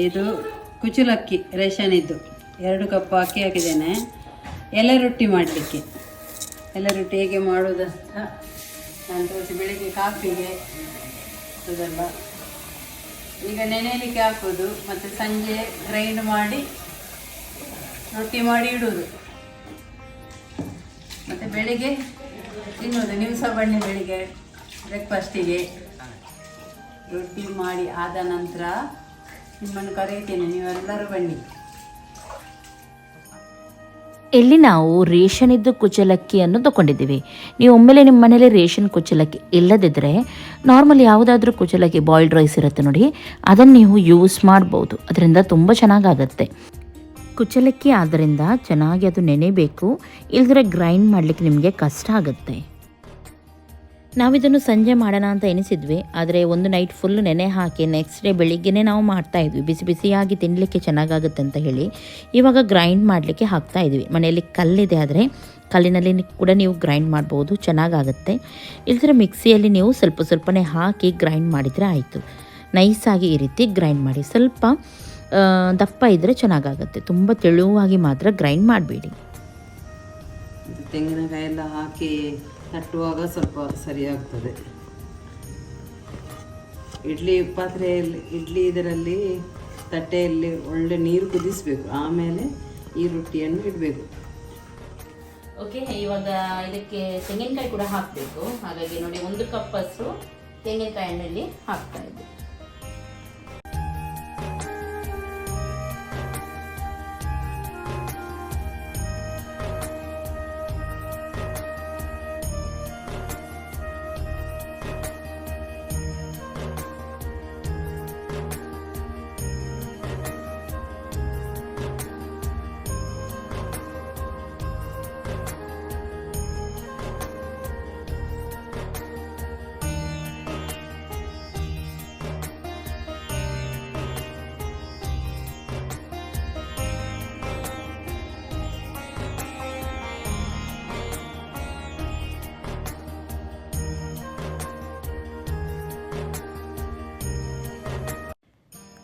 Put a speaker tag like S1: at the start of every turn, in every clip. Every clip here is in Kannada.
S1: ಇದು ಕುಚಲಕ್ಕಿ ರೇಷನ್ ಇದ್ದು 2 ಕಪ್ ಅಕ್ಕಿ ಹಾಕಿದ್ದೇನೆ. ಎಲೆ ರೊಟ್ಟಿ ಮಾಡಲಿಕ್ಕೆ. ಎಲೆ ರೊಟ್ಟಿ ಹೇಗೆ ಮಾಡೋದು ಅಂತ ನಾನು ತೋರಿಸಿ. ಬೆಳಿಗ್ಗೆ ಕಾಫಿಗೆ ಅದೆಲ್ಲ ಈಗ ನೆನೆಯಲಿಕ್ಕೆ ಹಾಕೋದು, ಮತ್ತು ಸಂಜೆ ಗ್ರೈಂಡ್ ಮಾಡಿ ರೊಟ್ಟಿ ಮಾಡಿ ಇಡೋದು, ಮತ್ತು ಬೆಳಿಗ್ಗೆ ತಿನ್ನೋದು. ನೀವು ಸಹ ಬನ್ನಿ ಬೆಳಿಗ್ಗೆ ಬ್ರೇಕ್ಫಾಸ್ಟಿಗೆ. ರೊಟ್ಟಿ ಮಾಡಿ ಆದ ನಂತರ ನಿಮ್ಮನ್ನು ಕರೀತೇನೆ, ನೀವೆಲ್ಲರೂ ಬನ್ನಿ.
S2: ಇಲ್ಲಿ ನಾವು ರೇಷನಿದ್ದು ಕುಚಲಕ್ಕಿಯನ್ನು ತೊಗೊಂಡಿದ್ದೀವಿ. ನೀವು ಒಮ್ಮೆಲೆ ನಿಮ್ಮ ಮನೇಲಿ ರೇಷನ್ ಕುಚಲಕ್ಕಿ ಇಲ್ಲದಿದ್ದರೆ ನಾರ್ಮಲ್ ಯಾವುದಾದ್ರೂ ಕುಚಲಕ್ಕಿ ಬಾಯ್ಲ್ಡ್ ರೈಸ್ ಇರುತ್ತೆ ನೋಡಿ, ಅದನ್ನು ನೀವು ಯೂಸ್ ಮಾಡ್ಬೋದು. ಅದರಿಂದ ತುಂಬ ಚೆನ್ನಾಗಾಗತ್ತೆ. ಕುಚಲಕ್ಕಿ ಆದ್ದರಿಂದ ಚೆನ್ನಾಗಿ ಅದು ನೆನೆಬೇಕು, ಇಲ್ಲದ್ರೆ ಗ್ರೈಂಡ್ ಮಾಡಲಿಕ್ಕೆ ನಿಮಗೆ ಕಷ್ಟ ಆಗುತ್ತೆ. ನಾವಿದನ್ನು ಸಂಜೆ ಮಾಡೋಣ ಅಂತ ಎನಿಸಿದ್ವಿ, ಆದರೆ ಒಂದು ನೈಟ್ ಫುಲ್ಲು ನೆನೆ ಹಾಕಿ ನೆಕ್ಸ್ಟ್ ಡೇ ಬೆಳಿಗ್ಗೆನೇ ನಾವು ಮಾಡ್ತಾಯಿದ್ವಿ. ಬಿಸಿ ಬಿಸಿಯಾಗಿ ತಿನ್ನಲಿಕ್ಕೆ ಚೆನ್ನಾಗಾಗುತ್ತೆ ಅಂತ ಹೇಳಿ ಇವಾಗ ಗ್ರೈಂಡ್ ಮಾಡಲಿಕ್ಕೆ ಹಾಕ್ತಾಯಿದ್ವಿ. ಮನೆಯಲ್ಲಿ ಕಲ್ಲಿದೆ, ಆದರೆ ಕಲ್ಲಿನಲ್ಲಿ ಕೂಡ ನೀವು ಗ್ರೈಂಡ್ ಮಾಡ್ಬೋದು, ಚೆನ್ನಾಗಾಗುತ್ತೆ. ಇಲ್ದಿದ್ರೆ ಮಿಕ್ಸಿಯಲ್ಲಿ ನೀವು ಸ್ವಲ್ಪ ಸ್ವಲ್ಪನೇ ಹಾಕಿ ಗ್ರೈಂಡ್ ಮಾಡಿದರೆ ಆಯಿತು. ನೈಸಾಗಿ ಈ ರೀತಿ ಗ್ರೈಂಡ್ ಮಾಡಿ. ಸ್ವಲ್ಪ ದಪ್ಪ ಇದ್ದರೆ ಚೆನ್ನಾಗಾಗುತ್ತೆ, ತುಂಬ ತೆಳುವಾಗಿ ಮಾತ್ರ ಗ್ರೈಂಡ್ ಮಾಡಬೇಡಿ.
S1: ತೆಂಗಿನಕಾಯಿ ಎಲ್ಲ ಹಾಕಿ ತಟ್ಟುವಾಗ ಸ್ವಲ್ಪ ಸರಿಯಾಗ್ತದೆ. ಇಡ್ಲಿ ಪಾತ್ರೆಯಲ್ಲಿ, ಇಡ್ಲಿ ಇದರಲ್ಲಿ ತಟ್ಟೆಯಲ್ಲಿ ಒಳ್ಳೆ ನೀರು ಕುದಿಸಬೇಕು, ಆಮೇಲೆ ಈ ರೊಟ್ಟಿಯನ್ನು ಇಡಬೇಕು.
S2: ಓಕೆ, ಇವಾಗ ಇದಕ್ಕೆ ತೆಂಗಿನಕಾಯಿ ಕೂಡ ಹಾಕಬೇಕು. ಹಾಗಾಗಿ ನೋಡಿ 1 ಕಪ್ ಅಷ್ಟು ತೆಂಗಿನಕಾಯಿನಲ್ಲಿ ಹಾಕ್ತಾ ಇದ್ದೆ.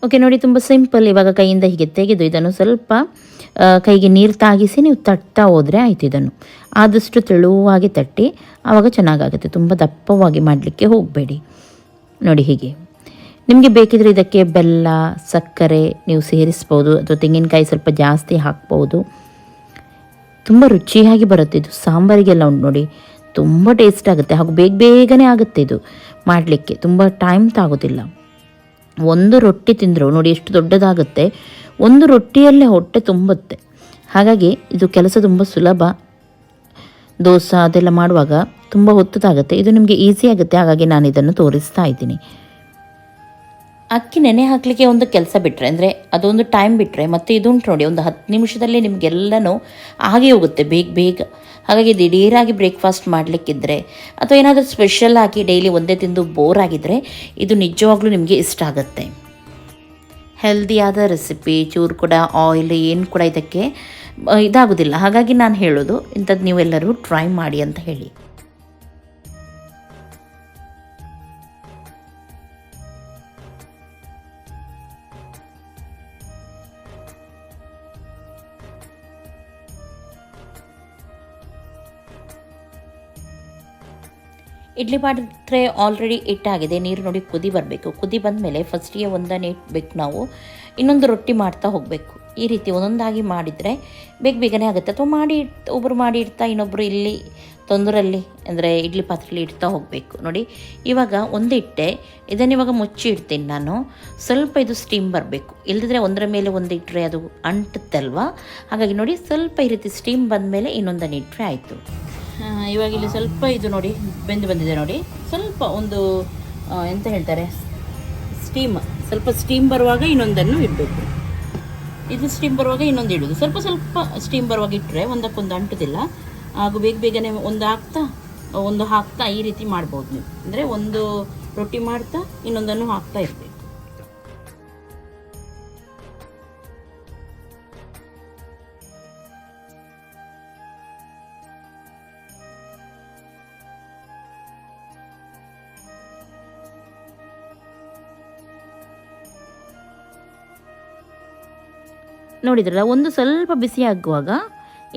S2: ಓಕೆ ನೋಡಿ, ತುಂಬ ಸಿಂಪಲ್. ಇವಾಗ ಕೈಯಿಂದ ಹೀಗೆ ತೆಗೆದು ಇದನ್ನು ಸ್ವಲ್ಪ ಕೈಗೆ ನೀರು ತಾಗಿಸಿ ನೀವು ತಟ್ತಾ ಹೋದರೆ ಆಯಿತು. ಇದನ್ನು ಆದಷ್ಟು ತೆಳುವಾಗಿ ತಟ್ಟಿ, ಆವಾಗ ಚೆನ್ನಾಗಾಗುತ್ತೆ. ತುಂಬ ದಪ್ಪವಾಗಿ ಮಾಡಲಿಕ್ಕೆ ಹೋಗಬೇಡಿ. ನೋಡಿ ಹೀಗೆ. ನಿಮಗೆ ಬೇಕಿದ್ರೆ ಇದಕ್ಕೆ ಬೆಲ್ಲ, ಸಕ್ಕರೆ ನೀವು ಸೇರಿಸ್ಬೋದು, ಅಥವಾ ತೆಂಗಿನಕಾಯಿ ಸ್ವಲ್ಪ ಜಾಸ್ತಿ ಹಾಕ್ಬೋದು. ತುಂಬ ರುಚಿಯಾಗಿ ಬರುತ್ತೆ ಇದು. ಸಾಂಬಾರಿಗೆಲ್ಲ ಉಂಟು ನೋಡಿ, ತುಂಬ ಟೇಸ್ಟ್ ಆಗುತ್ತೆ. ಹಾಗೂ ಬೇಗನೆ ಆಗುತ್ತೆ ಇದು ಮಾಡಲಿಕ್ಕೆ, ತುಂಬ ಟೈಮ್ ತಾಗೋದಿಲ್ಲ. ಒಂದು ರೊಟ್ಟಿ ತಿಂದರೂ ನೋಡಿ ಎಷ್ಟು ದೊಡ್ಡದಾಗುತ್ತೆ. ಒಂದು ರೊಟ್ಟಿಯಲ್ಲೇ ಹೊಟ್ಟೆ ತುಂಬುತ್ತೆ. ಹಾಗಾಗಿ ಇದು ಕೆಲಸ ತುಂಬ ಸುಲಭ. ದೋಸೆ ಅದೆಲ್ಲ ಮಾಡುವಾಗ ತುಂಬ ಹೊತ್ತದಾಗುತ್ತೆ. ಇದು ನಿಮಗೆ ಈಸಿ ಆಗುತ್ತೆ, ಹಾಗಾಗಿ ನಾನು ಇದನ್ನು ತೋರಿಸ್ತಾ ಇದ್ದೀನಿ. ಅಕ್ಕಿ ನೆನೆ ಹಾಕಲಿಕ್ಕೆ ಒಂದು ಕೆಲಸ ಬಿಟ್ಟರೆ, ಅಂದರೆ ಅದೊಂದು ಟೈಮ್ ಬಿಟ್ಟರೆ, ಮತ್ತು ಇದುಂಟು ನೋಡಿ, ಒಂದು 10 ನಿಮಿಷದಲ್ಲಿ ನಿಮಗೆಲ್ಲನೂ ಆಗಿ ಹೋಗುತ್ತೆ ಬೇಗ. ಹಾಗಾಗಿ ದಿಢೀರಾಗಿ ಬ್ರೇಕ್ಫಾಸ್ಟ್ ಮಾಡಲಿಕ್ಕಿದ್ರೆ, ಅಥವಾ ಏನಾದರೂ ಸ್ಪೆಷಲ್ ಆಗಿ ಡೈಲಿ ಒಂದೇ ತಿಂದು ಬೋರ್ ಆಗಿದ್ದರೆ ಇದು ನಿಜವಾಗ್ಲೂ ನಿಮಗೆ ಇಷ್ಟ ಆಗುತ್ತೆ. ಹೆಲ್ದಿಯಾದ ರೆಸಿಪಿ, ಚೂರು ಕೂಡ ಆಯಿಲ್ ಏನು ಕೂಡ ಇದಕ್ಕೆ ಇದಾಗೋದಿಲ್ಲ. ಹಾಗಾಗಿ ನಾನು ಹೇಳೋದು ಇಂಥದ್ದು ನೀವೆಲ್ಲರೂ ಟ್ರೈ ಮಾಡಿ ಅಂತ ಹೇಳಿ. ಇಡ್ಲಿ ಪಾತ್ರೆ ಆಲ್ರೆಡಿ ಇಟ್ಟಾಗಿದೆ. ನೀರು ನೋಡಿ ಕುದಿ ಬರಬೇಕು. ಕುದಿ ಬಂದ ಮೇಲೆ ಫಸ್ಟಿಗೆ ಒಂದನ್ನು ಇಟ್ಬೇಕು ನಾವು. ಇನ್ನೊಂದು ರೊಟ್ಟಿ ಮಾಡ್ತಾ ಹೋಗಬೇಕು. ಈ ರೀತಿ ಒಂದೊಂದಾಗಿ ಮಾಡಿದರೆ ಬೇಗನೆ ಆಗುತ್ತೆ. ಅಥವಾ ಒಬ್ಬರು ಮಾಡಿ ಇಡ್ತಾ ಇನ್ನೊಬ್ಬರು ಇಲ್ಲಿ ತೊಂದರಲ್ಲಿ, ಅಂದರೆ ಇಡ್ಲಿ ಪಾತ್ರೆಯಲ್ಲಿ ಇಡ್ತಾ ಹೋಗಬೇಕು. ನೋಡಿ ಇವಾಗ ಒಂದು ಇಟ್ಟೆ, ಇದನ್ನು ಇವಾಗ ಮುಚ್ಚಿ ಇಡ್ತೀನಿ ನಾನು. ಸ್ವಲ್ಪ ಇದು ಸ್ಟೀಮ್ ಬರಬೇಕು, ಇಲ್ಲದಿದ್ದರೆ ಒಂದರ ಮೇಲೆ ಒಂದು ಇಟ್ಟರೆ ಅದು ಅಂಟುತ್ತಲ್ವ. ಹಾಗಾಗಿ ನೋಡಿ ಸ್ವಲ್ಪ ಈ ರೀತಿ ಸ್ಟೀಮ್ ಬಂದ ಮೇಲೆ ಇನ್ನೊಂದನ್ನು ಇಟ್ಟರೆ ಆಯಿತು. ಇವಾಗ ಇಲ್ಲಿ ಸ್ವಲ್ಪ ಇದು ನೋಡಿ ಬೆಂದು ಬಂದಿದೆ ನೋಡಿ. ಸ್ವಲ್ಪ ಒಂದು ಎಂತ ಹೇಳ್ತಾರೆ, ಸ್ವಲ್ಪ ಸ್ಟೀಮ್ ಬರುವಾಗ ಇನ್ನೊಂದನ್ನು ಇಡಬೇಕು. ಇದು ಸ್ಟೀಮ್ ಬರುವಾಗ ಇನ್ನೊಂದು ಇಡೋದು. ಸ್ವಲ್ಪ ಸ್ಟೀಮ್ ಬರುವಾಗ ಇಟ್ಟರೆ ಒಂದಕ್ಕೊಂದು ಅಂಟುದಿಲ್ಲ. ಹಾಗೂ ಬೇಗನೆ ಒಂದು ಹಾಕ್ತಾ ಈ ರೀತಿ ಮಾಡ್ಬೋದು ನೀವು. ಅಂದರೆ ಒಂದು ರೊಟ್ಟಿ ಮಾಡ್ತಾ ಇನ್ನೊಂದನ್ನು ಹಾಕ್ತಾ ಇರಬೇಕು. ನೋಡಿದ್ರಲ್ಲ, ಒಂದು ಸ್ವಲ್ಪ ಬಿಸಿ ಆಗುವಾಗ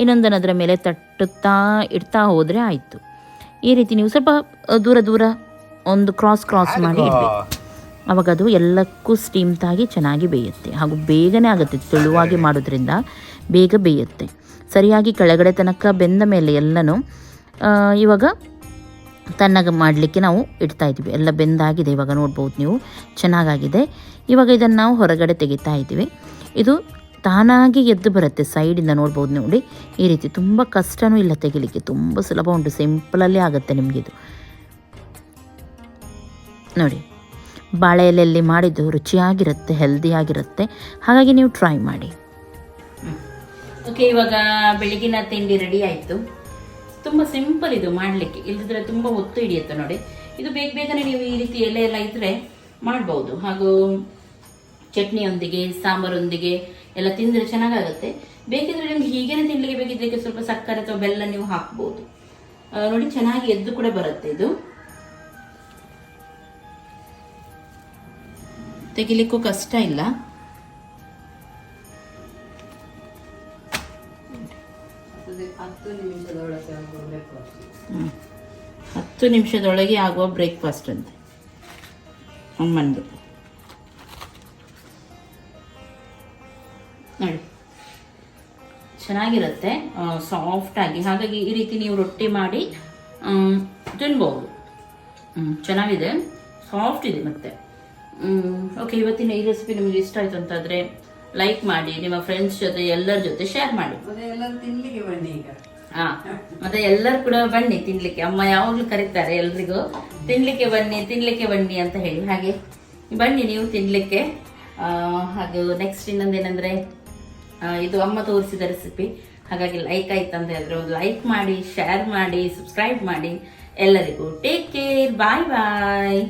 S2: ಇನ್ನೊಂದನ್ನು ಅದರ ಮೇಲೆ ತಟ್ಟುತ್ತಾ ಇಡ್ತಾ ಹೋದರೆ ಆಯಿತು. ಈ ರೀತಿ ನೀವು ಸ್ವಲ್ಪ ದೂರ ದೂರ ಒಂದು ಕ್ರಾಸ್ ಮಾಡಿ ಇಡಬೇಕು. ಆವಾಗ ಅದು ಎಲ್ಲಕ್ಕೂ ಸ್ಟೀಮ್ ತಾಗಿ ಚೆನ್ನಾಗಿ ಬೇಯುತ್ತೆ, ಹಾಗೂ ಬೇಗನೆ ಆಗುತ್ತೆ. ತೆಳುವಾಗಿ ಮಾಡೋದ್ರಿಂದ ಬೇಗ ಬೇಯುತ್ತೆ. ಸರಿಯಾಗಿ ಕೆಳಗಡೆ ತನಕ ಬೆಂದ ಮೇಲೆ ಎಲ್ಲನೂ ಇವಾಗ ತಣ್ಣಗೆ ಮಾಡಲಿಕ್ಕೆ ನಾವು ಇಡ್ತಾ ಇದ್ದೀವಿ. ಎಲ್ಲ ಬೆಂದಾಗಿದೆ, ಇವಾಗ ನೋಡ್ಬೋದು ನೀವು, ಚೆನ್ನಾಗಾಗಿದೆ. ಇವಾಗ ಇದನ್ನು ನಾವು ಹೊರಗಡೆ ತೆಗಿತಾ ಇದ್ದೀವಿ. ಇದು ತಾನಾಗಿ ಎದ್ದು ಬರುತ್ತೆ ಸೈಡಿಂದ, ನೋಡ್ಬೋದು ನೋಡಿ. ಈ ರೀತಿ ತುಂಬ ಕಷ್ಟನೂ ಇಲ್ಲ ತೆಗಿಲಿಕ್ಕೆ, ತುಂಬ ಸುಲಭ ಉಂಟು, ಸಿಂಪಲಲ್ಲಿ ಆಗುತ್ತೆ ನಿಮಗಿದು ನೋಡಿ. ಬಾಳೆ ಎಲೆಯಲ್ಲಿ ಮಾಡಿದ್ದು ರುಚಿಯಾಗಿರುತ್ತೆ, ಹೆಲ್ದಿಯಾಗಿರುತ್ತೆ. ಹಾಗಾಗಿ ನೀವು ಟ್ರೈ ಮಾಡಿ. ಓಕೆ, ಇವಾಗ ಬೆಳಗಿನ ತಿಂಡಿ ರೆಡಿ ಆಯಿತು. ತುಂಬ ಸಿಂಪಲ್ ಇದು ಮಾಡಲಿಕ್ಕೆ, ಇಲ್ಲದಿದ್ರೆ ತುಂಬ ಹೊತ್ತು ಹಿಡಿಯುತ್ತೆ ನೋಡಿ. ಇದು ಬೇಗನೆ ನೀವು ಈ ರೀತಿ ಎಲೆ ಎಲ್ಲ ಇದ್ದರೆ ಮಾಡ್ಬೋದು. ಹಾಗೂ ಚಟ್ನಿಯೊಂದಿಗೆ, ಸಾಂಬಾರೊಂದಿಗೆ ಎಲ್ಲ ತಿಂದರೆ ಚೆನ್ನಾಗಾಗುತ್ತೆ. ಬೇಕಿದ್ರೆ ನಿಮ್ಗೆ ಹೀಗೇನೆ ತಿನ್ಲಿಕ್ಕೆ ಬೇಕಿದ್ದಕ್ಕೆ ಸ್ವಲ್ಪ ಸಕ್ಕರೆ ಅಥವಾ ಬೆಲ್ಲ ನೀವು ಹಾಕ್ಬೋದು ನೋಡಿ. ಚೆನ್ನಾಗಿ ಎದ್ದು ಕೂಡ ಬರುತ್ತೆ. ಇದು ತೆಗಿಲಿಕ್ಕೂ ಕಷ್ಟ ಇಲ್ಲ. 10 ನಿಮಿಷದೊಳಗೆ ಆಗುವ ಬ್ರೇಕ್ಫಾಸ್ಟ್ ಅಂತೆ ಅಮ್ಮಂದು ನೋಡಿ. ಚೆನ್ನಾಗಿರುತ್ತೆ, ಸಾಫ್ಟ್ ಆಗಿ. ಹಾಗಾಗಿ ಈ ರೀತಿ ನೀವು ರೊಟ್ಟಿ ಮಾಡಿ ತಿನ್ಬಹುದು. ಚೆನ್ನಾಗಿದೆ, ಸಾಫ್ಟ್ ಇದೆ ಮತ್ತೆ. ಓಕೆ, ಇವತ್ತಿನ ಈ ರೆಸಿಪಿ ನಿಮಗೆ ಇಷ್ಟ ಆಯ್ತು ಅಂತಾದ್ರೆ ಲೈಕ್ ಮಾಡಿ, ನಿಮ್ಮ ಫ್ರೆಂಡ್ಸ್ ಜೊತೆ ಎಲ್ಲರ ಜೊತೆ ಶೇರ್ ಮಾಡಿ.
S1: ತಿನ್ಲಿಕ್ಕೆ ಬನ್ನಿ ಈಗ.
S2: ಮತ್ತೆ ಎಲ್ಲರೂ ಕೂಡ ಬನ್ನಿ ತಿನ್ಲಿಕ್ಕೆ. ಅಮ್ಮ ಯಾವಾಗ್ಲೂ ಕರೀತಾರೆ ಎಲ್ರಿಗೂ, ತಿನ್ಲಿಕ್ಕೆ ಬನ್ನಿ ಅಂತ ಹೇಳಿ. ಹಾಗೆ ಬನ್ನಿ ನೀವು ತಿನ್ಲಿಕ್ಕೆ. ಹಾಗೂ ನೆಕ್ಸ್ಟ್ ಇನ್ನೊಂದೇನಂದ್ರೆ, ಇದು ಅಮ್ಮ ತೋರಿಸಿದ ರೆಸಿಪಿ. ಹಾಗಾಗಿ ಲೈಕ್ ಆಯ್ತಂತ ಹೇಳಿದ್ರೆ ಒಂದು ಲೈಕ್ ಮಾಡಿ, ಶೇರ್ ಮಾಡಿ, ಸಬ್ಸ್ಕ್ರೈಬ್ ಮಾಡಿ. ಎಲ್ಲರಿಗೂ ಟೇಕ್ ಕೇರ್, ಬಾಯ್ ಬಾಯ್.